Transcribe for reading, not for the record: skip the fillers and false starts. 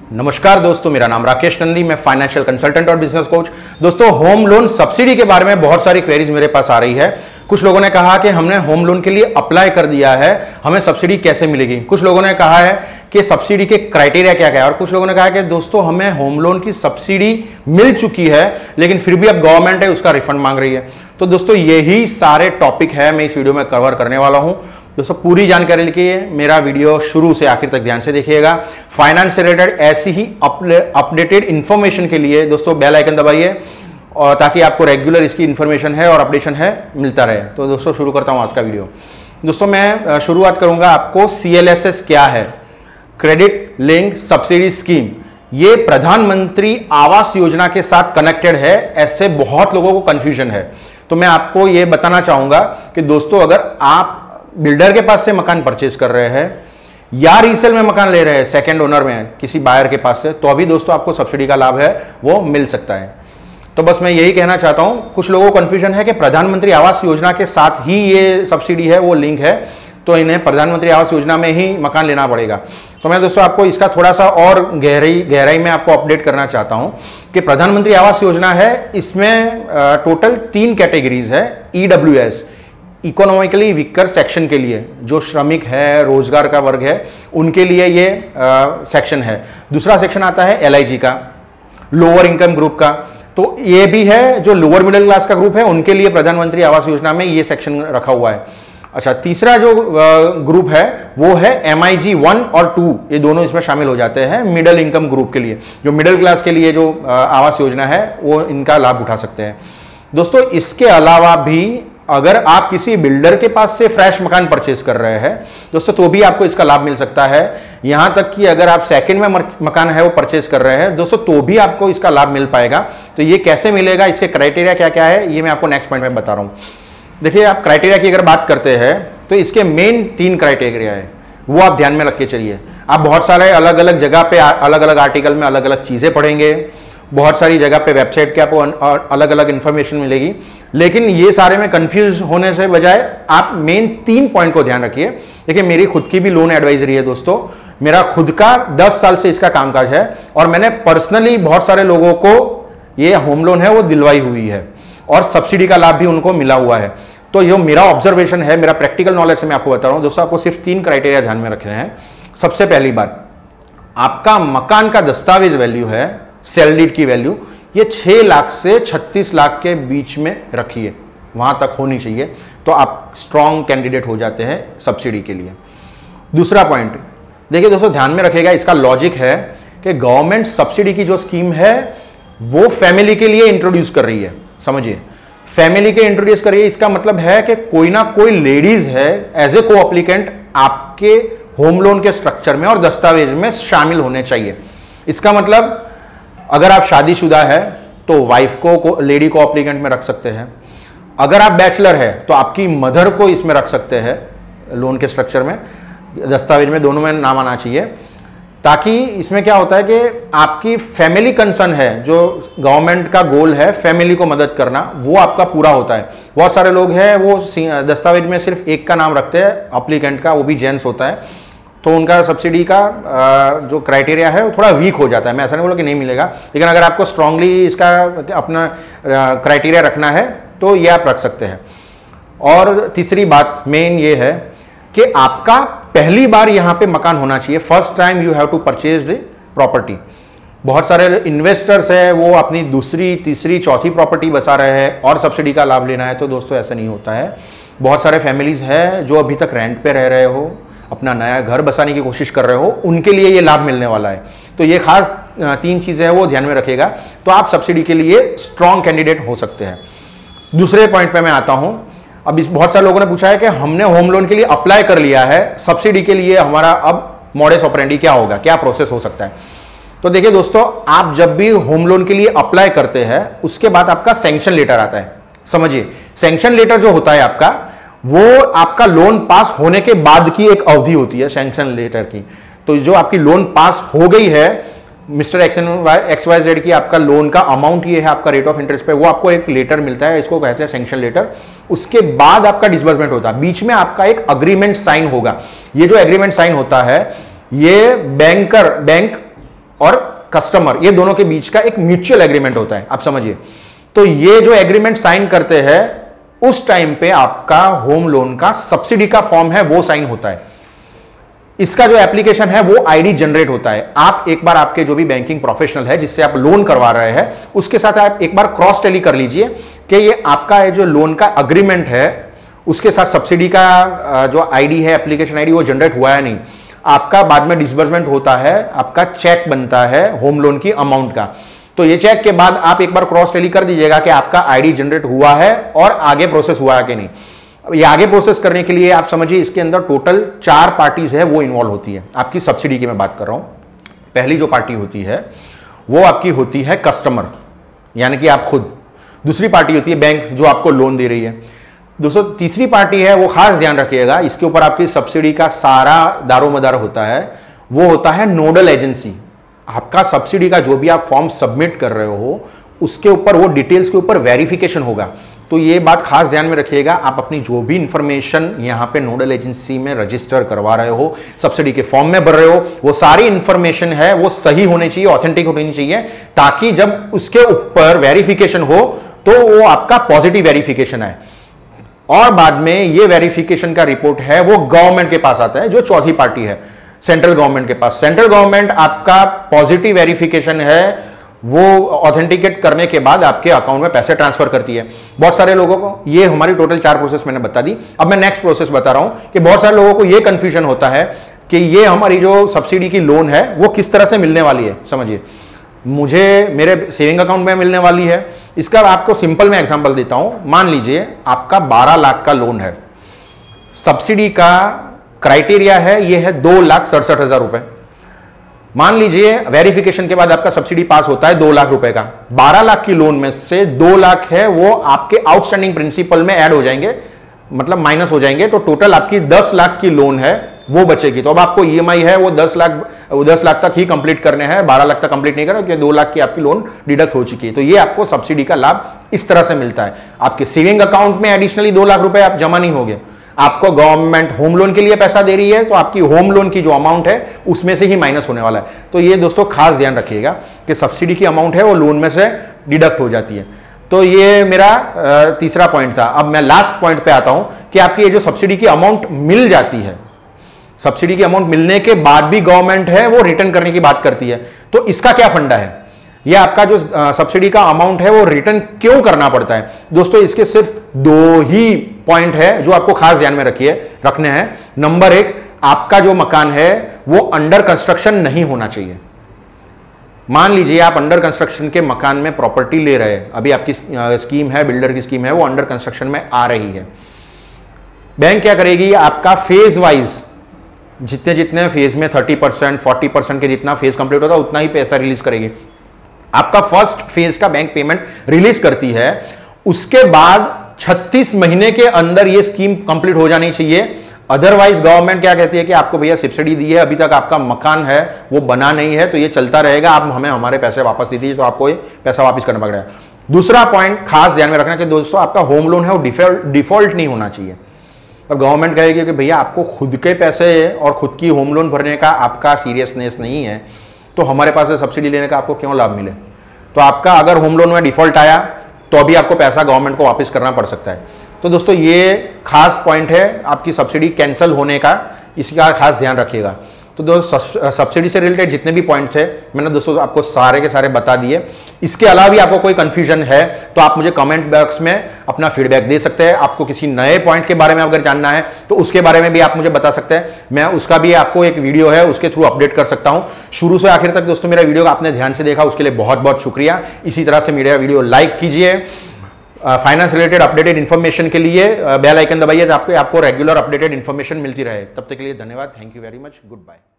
नमस्कार दोस्तों, मेरा नाम राकेश नंदी, मैं फाइनेंशियल कंसल्टेंट और बिजनेस कोच। दोस्तों, होम लोन सब्सिडी के बारे में बहुत सारी क्वेरीज मेरे पास आ रही है। कुछ लोगों ने कहा कि हमने होम लोन के लिए अप्लाई कर दिया है, हमें सब्सिडी कैसे मिलेगी। कुछ लोगों ने कहा है कि सब्सिडी के क्राइटेरिया क्या क्या है, और कुछ लोगों ने कहा कि दोस्तों हमें होम लोन की सब्सिडी मिल चुकी है लेकिन फिर भी अब गवर्नमेंट है उसका रिफंड मांग रही है। तो दोस्तों यही सारे टॉपिक है मैं इस वीडियो में कवर करने वाला हूं। दोस्तों पूरी जानकारी के लिए मेरा वीडियो शुरू से आखिर तक ध्यान से देखिएगा। फाइनेंस से रिलेटेड ऐसी ही अपडेटेड इंफॉर्मेशन के लिए दोस्तों बेल आइकन दबाइए, और ताकि आपको रेगुलर इसकी इंफॉर्मेशन है और अपडेशन है मिलता रहे। तो दोस्तों शुरू करता हूं आज का वीडियो। दोस्तों मैं शुरुआत करूंगा आपको CLSS क्या है, क्रेडिट लिंक सब्सिडी स्कीम। ये प्रधानमंत्री आवास योजना के साथ कनेक्टेड है, ऐसे बहुत लोगों को कंफ्यूजन है। तो मैं आपको ये बताना चाहूंगा कि दोस्तों अगर आप बिल्डर के पास से मकान परचेज कर रहे हैं या रीसेल में मकान ले रहे हैं सेकंड ओनर में किसी बायर के पास से, तो अभी दोस्तों आपको सब्सिडी का लाभ है वो मिल सकता है। तो बस मैं यही कहना चाहता हूं, कुछ लोगों को कंफ्यूजन है कि प्रधानमंत्री आवास योजना के साथ ही ये सब्सिडी है वो लिंक है, तो इन्हें प्रधानमंत्री आवास योजना में ही मकान लेना पड़ेगा। तो मैं दोस्तों आपको इसका थोड़ा सा और गहराई में आपको अपडेट करना चाहता हूं कि प्रधानमंत्री आवास योजना है, इसमें टोटल 3 कैटेगरीज है। EWS इकोनॉमिकली वीकर सेक्शन के लिए, जो श्रमिक है, रोजगार का वर्ग है, उनके लिए ये सेक्शन है। दूसरा सेक्शन आता है LIG का, लोअर इनकम ग्रुप का। तो ये भी है जो लोअर मिडिल क्लास का ग्रुप है उनके लिए प्रधानमंत्री आवास योजना में ये सेक्शन रखा हुआ है। अच्छा, तीसरा जो ग्रुप है वो है MIG 1 और 2, ये दोनों इसमें शामिल हो जाते हैं मिडिल इनकम ग्रुप के लिए। जो मिडिल क्लास के लिए जो आवास योजना है वो इनका लाभ उठा सकते हैं। दोस्तों इसके अलावा भी अगर आप किसी बिल्डर के पास से फ्रेश मकान परचेज कर रहे हैं दोस्तों, तो भी आपको इसका लाभ मिल सकता है। यहां तक कि अगर आप सेकंड में मकान है वो परचेज कर रहे हैं दोस्तों, तो भी आपको इसका लाभ मिल पाएगा। तो ये कैसे मिलेगा, इसके क्राइटेरिया क्या क्या है, ये मैं आपको नेक्स्ट पॉइंट में बता रहा हूं। देखिए, आप क्राइटेरिया की अगर बात करते हैं तो इसके मेन 3 क्राइटेरिया है, वो आप ध्यान में रख के चलिए। आप बहुत सारे अलग अलग जगह पे अलग अलग आर्टिकल में अलग अलग चीजें पढ़ेंगे, बहुत सारी जगह पे वेबसाइट के आपको अलग अलग इंफॉर्मेशन मिलेगी, लेकिन ये सारे में कंफ्यूज होने से बजाय आप मेन 3 पॉइंट को ध्यान रखिए। देखिए, मेरी खुद की भी लोन एडवाइजरी है दोस्तों, मेरा खुद का 10 साल से इसका कामकाज है, और मैंने पर्सनली बहुत सारे लोगों को ये होम लोन है वो दिलवाई हुई है, और सब्सिडी का लाभ भी उनको मिला हुआ है। तो ये मेरा ऑब्जर्वेशन है, मेरा प्रैक्टिकल नॉलेज से मैं आपको बता रहा हूं। दोस्तों आपको सिर्फ 3 क्राइटेरिया ध्यान में रखने हैं। सबसे पहली बात, आपका मकान का दस्तावेज वैल्यू है, सेल डीड की वैल्यू, ये 6 लाख से 36 लाख के बीच में रखिए, वहां तक होनी चाहिए, तो आप स्ट्रॉन्ग कैंडिडेट हो जाते हैं सब्सिडी के लिए। दूसरा पॉइंट देखिए दोस्तों, ध्यान में रखिएगा, इसका लॉजिक है कि गवर्नमेंट सब्सिडी की जो स्कीम है वो फैमिली के लिए इंट्रोड्यूस कर रही है। समझिए, फैमिली के इंट्रोड्यूस कर रही है, इसका मतलब है कि कोई ना कोई लेडीज है एज ए को एप्लीकेंट आपके होम लोन के स्ट्रक्चर में और दस्तावेज में शामिल होने चाहिए। इसका मतलब अगर आप शादीशुदा है तो वाइफ को लेडी को एप्लीकेंट में रख सकते हैं। अगर आप बैचलर है तो आपकी मदर को इसमें रख सकते हैं, लोन के स्ट्रक्चर में, दस्तावेज में, दोनों में नाम आना चाहिए। ताकि इसमें क्या होता है कि आपकी फैमिली कंसर्न है, जो गवर्नमेंट का गोल है फैमिली को मदद करना, वो आपका पूरा होता है। बहुत सारे लोग हैं वो दस्तावेज में सिर्फ एक का नाम रखते हैं एप्लीकेंट का, वो भी जेंट्स होता है, तो उनका सब्सिडी का जो क्राइटेरिया है वो थोड़ा वीक हो जाता है। मैं ऐसा नहीं बोला कि नहीं मिलेगा, लेकिन अगर आपको स्ट्रांगली इसका अपना क्राइटेरिया रखना है तो ये आप रख सकते हैं। और तीसरी बात मेन ये है कि आपका पहली बार यहां पे मकान होना चाहिए, first time you have to purchase the property. बहुत सारे इन्वेस्टर्स है वो अपनी दूसरी, तीसरी, चौथी प्रॉपर्टी बसा रहे हैं और सब्सिडी का लाभ लेना है, तो दोस्तों ऐसा नहीं होता है। बहुत सारे फैमिलीज है जो अभी तक रेंट पे रह रहे हो, अपना नया घर बसाने की कोशिश कर रहे हो, उनके लिए ये लाभ मिलने वाला है। तो ये खास 3 चीजें हैं वो ध्यान में रखिएगा, तो आप सब्सिडी के लिए स्ट्रॉन्ग कैंडिडेट हो सकते हैं। दूसरे पॉइंट पे मैं आता हूं। अब बहुत सारे लोगों ने पूछा है कि हमने होम लोन के लिए अप्लाई कर लिया है, सब्सिडी के लिए हमारा अब मॉडस ऑपरेंडी क्या होगा, क्या प्रोसेस हो सकता है। तो देखिए दोस्तों, आप जब भी होम लोन के लिए अप्लाई करते हैं उसके बाद आपका सैंक्शन लेटर आता है। समझिए, सैंक्शन लेटर जो होता है आपका, वो आपका लोन पास होने के बाद की एक अवधि होती है सैंक्शन लेटर की। तो जो आपकी लोन पास हो गई है, मिस्टर XYZ की आपका लोन का अमाउंट ये है, आपका रेट ऑफ इंटरेस्ट पे, वो आपको एक लेटर मिलता है, इसको कहते हैं सैंक्शन लेटर। उसके बाद आपका डिसबर्समेंट होता है, बीच में आपका एक अग्रीमेंट साइन होगा। ये जो एग्रीमेंट साइन होता है ये बैंक और कस्टमर, ये दोनों के बीच का एक म्यूचुअल एग्रीमेंट होता है, आप समझिए। तो ये जो एग्रीमेंट साइन करते हैं उस टाइम पे आपका होम लोन का सब्सिडी का फॉर्म है वो साइन होता है। इसका जो एप्लीकेशन है वो आईडी जनरेट होता है। आप एक बार आपके जो भी बैंकिंग प्रोफेशनल है जिससे आप लोन करवा रहे हैं उसके साथ आप एक बार क्रॉस टेली कर लीजिए कि ये आपका जो लोन का अग्रीमेंट है उसके साथ सब्सिडी का जो आईडी है, एप्लीकेशन आईडी, वो जनरेट हुआ है नहीं। आपका बाद में डिसबर्समेंट होता है, आपका चेक बनता है होम लोन की अमाउंट का। तो ये चेक के बाद आप एक बार क्रॉस टेली कर दीजिएगा कि आपका आईडी जनरेट हुआ है और आगे प्रोसेस हुआ है कि नहीं। ये आगे प्रोसेस करने के लिए आप समझिए इसके अंदर टोटल 4 पार्टीज है वो इन्वॉल्व होती है। आपकी सब्सिडी की मैं बात कर रहा हूं। पहली जो पार्टी होती है वो आपकी होती है कस्टमर, यानी कि आप खुद। दूसरी पार्टी होती है बैंक जो आपको लोन दे रही है। दोस्तों तीसरी पार्टी है, वो खास ध्यान रखिएगा, इसके ऊपर आपकी सब्सिडी का सारा दारोमदार होता है, वो होता है नोडल एजेंसी। आपका सब्सिडी का जो भी आप फॉर्म सबमिट कर रहे हो उसके ऊपर, वो डिटेल्स के ऊपर वेरिफिकेशन होगा। तो ये बात खास ध्यान में रखिएगा, आप अपनी जो भी इंफॉर्मेशन यहां पे नोडल एजेंसी में रजिस्टर करवा रहे हो, सब्सिडी के फॉर्म में भर रहे हो, वो सारी इंफॉर्मेशन है वो सही होनी चाहिए, ऑथेंटिक होनी चाहिए, ताकि जब उसके ऊपर वेरिफिकेशन हो तो वो आपका पॉजिटिव वेरिफिकेशन है। और बाद में ये वेरिफिकेशन का रिपोर्ट है वो गवर्नमेंट के पास आता है, जो चौथी पार्टी है सेंट्रल गवर्नमेंट के पास। सेंट्रल गवर्नमेंट आपका पॉजिटिव वेरिफिकेशन है वो ऑथेंटिकेट करने के बाद आपके अकाउंट में पैसे ट्रांसफर करती है। बहुत सारे लोगों को, ये हमारी टोटल 4 प्रोसेस मैंने बता दी। अब मैं नेक्स्ट प्रोसेस बता रहा हूं कि बहुत सारे लोगों को ये कंफ्यूजन होता है कि ये हमारी जो सब्सिडी की लोन है वो किस तरह से मिलने वाली है। समझिए, मुझे मेरे सेविंग अकाउंट में मिलने वाली है। इसका आपको सिंपल मैं एग्जांपल देता हूं। मान लीजिए आपका 12 लाख का लोन है, सब्सिडी का क्राइटेरिया है ये है 2,67,000 रुपए। मान लीजिए वेरिफिकेशन के बाद आपका सब्सिडी पास होता है 2 लाख रुपए का। 12 लाख की लोन में से 2 लाख है वो आपके आउटस्टैंडिंग प्रिंसिपल में ऐड हो जाएंगे, मतलब माइनस हो जाएंगे, तो टोटल आपकी 10 लाख की लोन है वो बचेगी। तो अब आपको ईएमआई है वो 10 लाख तक ही कंप्लीट करने हैं, 12 लाख तक कंप्लीट नहीं करना क्योंकि 2 लाख की आपकी लोन डिडक्ट हो चुकी है। तो ये आपको सब्सिडी का लाभ इस तरह से मिलता है। आपके सेविंग अकाउंट में एडिशनली 2 लाख रुपए आप जमा नहीं होंगे, आपको गवर्नमेंट होम लोन के लिए पैसा दे रही है तो आपकी होम लोन की जो अमाउंट है उसमें से ही माइनस होने वाला है। तो ये दोस्तों खास ध्यान रखिएगा कि सब्सिडी की अमाउंट है वो लोन में से डिडक्ट हो जाती है। तो ये मेरा तीसरा पॉइंट था। अब मैं लास्ट पॉइंट पे आता हूं कि आपकी ये जो सब्सिडी की अमाउंट मिल जाती है, सब्सिडी की अमाउंट मिलने के बाद भी गवर्नमेंट है वो रिटर्न करने की बात करती है। तो इसका क्या फंडा है, यह आपका जो सब्सिडी का अमाउंट है वो रिटर्न क्यों करना पड़ता है? दोस्तों इसके सिर्फ 2 ही पॉइंट है जो आपको खास ध्यान में रखने हैं। नंबर 1, आपका जो मकान है वो अंडर कंस्ट्रक्शन नहीं होना चाहिए। मान लीजिए आप अंडर कंस्ट्रक्शन के मकान में प्रॉपर्टी ले रहे हैं, अभी आपकी स्कीम है, बिल्डर की स्कीम है, वो अंडर कंस्ट्रक्शन में आ रही है। बैंक क्या करेगी, आपका फेज वाइज जितने जितने फेज में 30%, 40% के जितना फेज कंप्लीट होता है उतना ही पैसा रिलीज करेगी। आपका फर्स्ट फेज का बैंक पेमेंट रिलीज करती है, उसके बाद 36 महीने के अंदर ये स्कीम कंप्लीट हो जानी चाहिए। अदरवाइज गवर्नमेंट क्या कहती है कि आपको भैया सब्सिडी दी है, अभी तक आपका मकान है वो बना नहीं है, तो ये चलता रहेगा, आप हमें हमारे पैसे वापस दे दीजिए, तो आपको ये पैसा वापस करना पड़ेगा। दूसरा पॉइंट खास ध्यान में रखना कि दोस्तों आपका होम लोन है वो डिफॉल्ट नहीं होना चाहिए। अब गवर्नमेंट कहेगी कि भैया आपको खुद के पैसे और खुद की होम लोन भरने का आपका सीरियसनेस नहीं है, तो हमारे पास से सब्सिडी लेने का आपको क्यों लाभ मिले? तो आपका अगर होम लोन में डिफॉल्ट आया तो अभी आपको पैसा गवर्नमेंट को वापस करना पड़ सकता है। तो दोस्तों ये खास पॉइंट है आपकी सब्सिडी कैंसिल होने का, इसका खास ध्यान रखिएगा। तो दोस्तों सब्सिडी से रिलेटेड जितने भी पॉइंट थे मैंने दोस्तों आपको सारे के सारे बता दिए। इसके अलावा भी आपको कोई कंफ्यूजन है तो आप मुझे कमेंट बॉक्स में अपना फीडबैक दे सकते हैं। आपको किसी नए पॉइंट के बारे में अगर जानना है तो उसके बारे में भी आप मुझे बता सकते हैं, मैं उसका भी आपको एक वीडियो है उसके थ्रू अपडेट कर सकता हूं। शुरू से आखिर तक दोस्तों मेरा वीडियो आपने ध्यान से देखा उसके लिए बहुत बहुत शुक्रिया। इसी तरह से मेरा वीडियो लाइक कीजिए। फाइनेंस रिलेटेड अपडेटेड इन्फॉर्मेशन के लिए बेल आइकन दबाइए ताकि आपको रेगुलर अपडेटेड इन्फॉर्मेशन मिलती रहे। तब तक के लिए धन्यवाद। Thank you very much. Good bye.